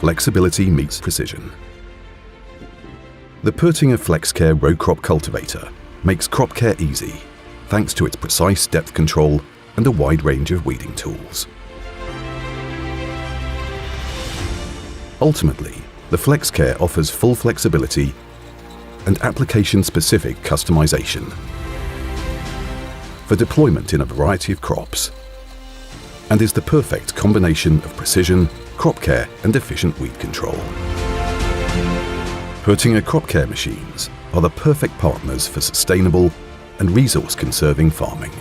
Flexibility meets precision. The PÖTTINGER FLEXCARE row crop cultivator makes crop care easy thanks to its precise depth control and a wide range of weeding tools. Ultimately, the FlexCare offers full flexibility and application-specific customization for deployment in a variety of crops, and is the perfect combination of precision, crop care and efficient weed control. PÖTTINGER crop care machines are the perfect partners for sustainable and resource-conserving farming.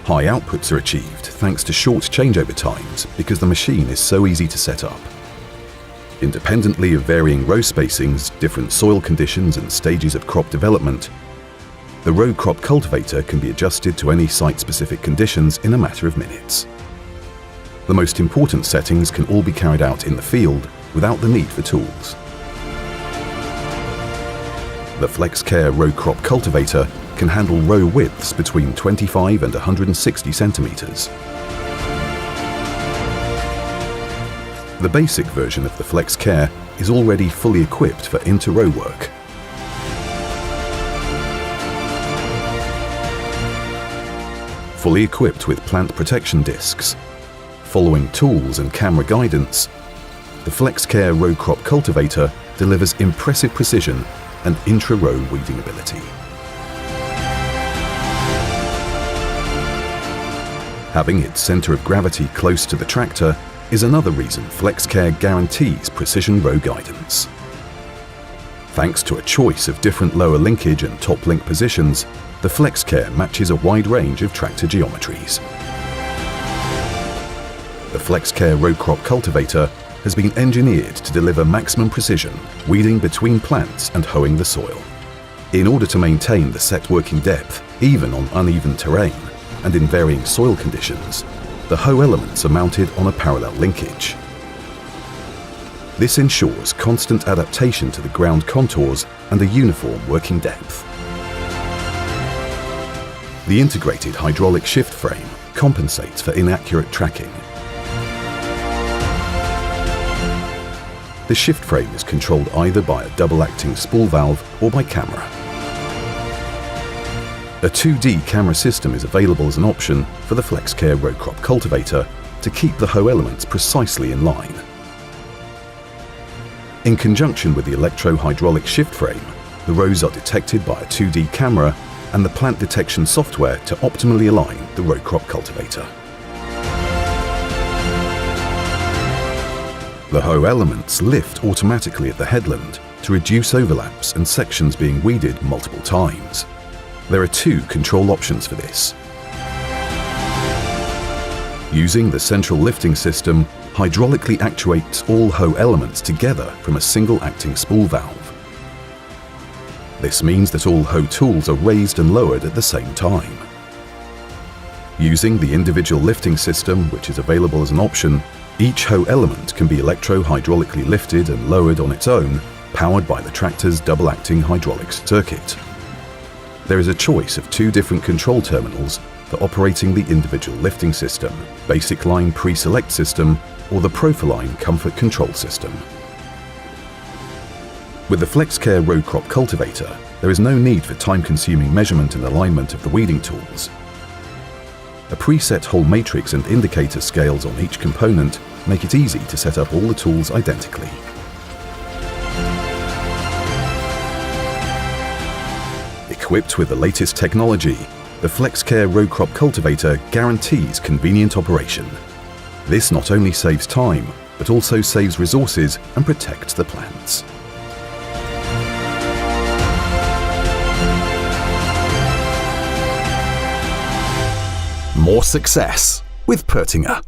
High outputs are achieved thanks to short changeover times because the machine is so easy to set up. Independently of varying row spacings, different soil conditions and stages of crop development, the row crop cultivator can be adjusted to any site-specific conditions in a matter of minutes. The most important settings can all be carried out in the field without the need for tools. The FlexCare row crop cultivator can handle row widths between 25 and 160 centimeters. The basic version of the FlexCare is already fully equipped for inter-row work. Fully equipped with plant protection discs, following tools and camera guidance, the FlexCare row crop cultivator delivers impressive precision and intra-row weeding ability. Having its center of gravity close to the tractor is another reason FlexCare guarantees precision row guidance. Thanks to a choice of different lower linkage and top link positions, the FlexCare matches a wide range of tractor geometries. The FlexCare row crop cultivator has been engineered to deliver maximum precision, weeding between plants and hoeing the soil. In order to maintain the set working depth, even on uneven terrain and in varying soil conditions, the hoe elements are mounted on a parallel linkage. This ensures constant adaptation to the ground contours and a uniform working depth. The integrated hydraulic shift frame compensates for inaccurate tracking. The shift frame is controlled either by a double-acting spool valve or by camera. A 2D camera system is available as an option for the FlexCare row crop cultivator to keep the hoe elements precisely in line. In conjunction with the electro-hydraulic shift frame, the rows are detected by a 2D camera and the plant detection software to optimally align the row crop cultivator. The hoe elements lift automatically at the headland to reduce overlaps and sections being weeded multiple times. There are two control options for this. Using the central lifting system, hydraulically actuates all hoe elements together from a single acting spool valve. This means that all hoe tools are raised and lowered at the same time. Using the individual lifting system, which is available as an option, each hoe element can be electro-hydraulically lifted and lowered on its own, powered by the tractor's double-acting hydraulics circuit. There is a choice of two different control terminals for operating the individual lifting system, Basic Line Pre-Select System or the Profiline Comfort Control System. With the FlexCare row crop cultivator, there is no need for time-consuming measurement and alignment of the weeding tools. A preset hole matrix and indicator scales on each component make it easy to set up all the tools identically. Equipped with the latest technology, the FlexCare row crop cultivator guarantees convenient operation. This not only saves time, but also saves resources and protects the plants. More success with PÖTTINGER.